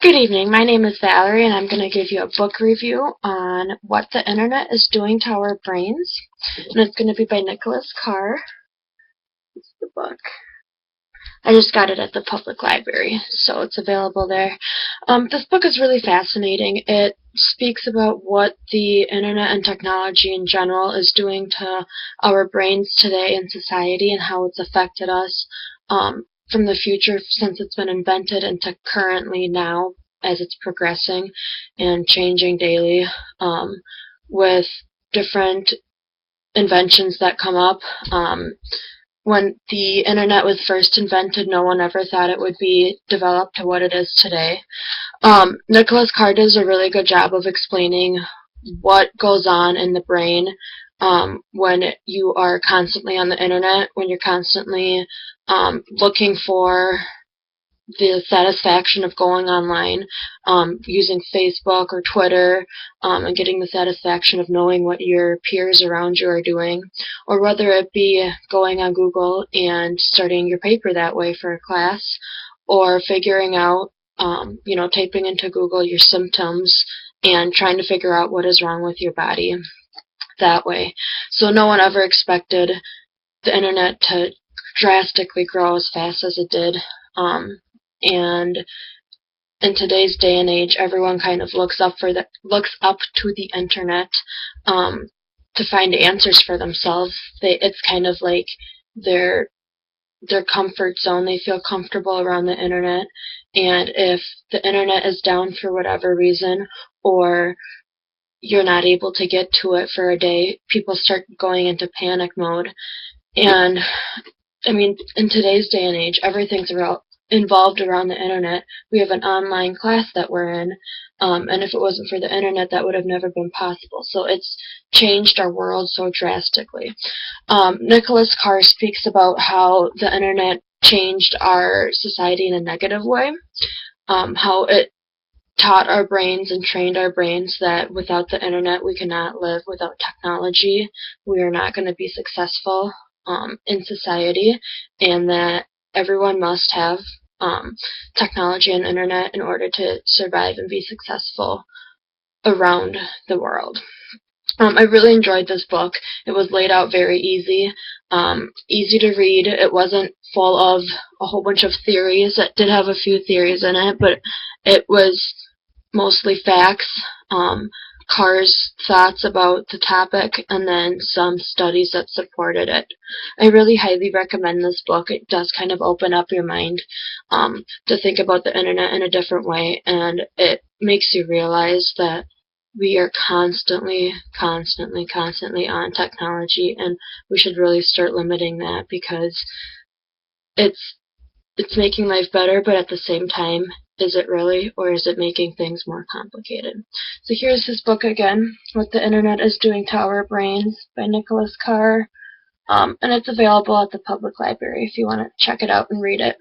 Good evening. My name is Valerie, and I'm going to give you a book review on what the internet is doing to our brains. And it's going to be by Nicholas Carr. It's the book. I just got it at the public library, so it's available there. This book is really fascinating. It speaks about what the internet and technology in general is doing to our brains today in society and how it's affected us from the future since it's been invented into currently now as it's progressing and changing daily with different inventions that come up. When the internet was first invented, no one ever thought it would be developed to what it is today. Nicholas Carr does a really good job of explaining what goes on in the brain when you are constantly on the internet, when you're constantly looking for the satisfaction of going online, using Facebook or Twitter, and getting the satisfaction of knowing what your peers around you are doing, or whether it be going on Google and starting your paper that way for a class, or figuring out, typing into Google your symptoms and trying to figure out what is wrong with your body that way. So no one ever expected the internet to drastically grow as fast as it did. And in today's day and age, everyone kind of looks up to the internet to find answers for themselves. It's kind of like their comfort zone. They feel comfortable around the internet, and if the internet is down for whatever reason, or you're not able to get to it for a day, people start going into panic mode. And I mean, in today's day and age, everything's involved around the internet. We have an online class that we're in, and if it wasn't for the internet, that would have never been possible. So it's changed our world so drastically. Nicholas Carr speaks about how the internet changed our society in a negative way, how it taught our brains and trained our brains that without the internet we cannot live, without technology we are not going to be successful in society, and that everyone must have technology and internet in order to survive and be successful around the world. I really enjoyed this book. It was laid out very easy to read. It wasn't full of a whole bunch of theories. It did have a few theories in it, but it was mostly facts, Carr's thoughts about the topic, and then some studies that supported it. I really highly recommend this book. It does kind of open up your mind to think about the internet in a different way, and it makes you realize that we are constantly on technology, and we should really start limiting that because it's making life better, but at the same time, is it really, or is it making things more complicated? So here's his book again, What the Internet is Doing to Our Brains by Nicholas Carr, and it's available at the public library if you want to check it out and read it.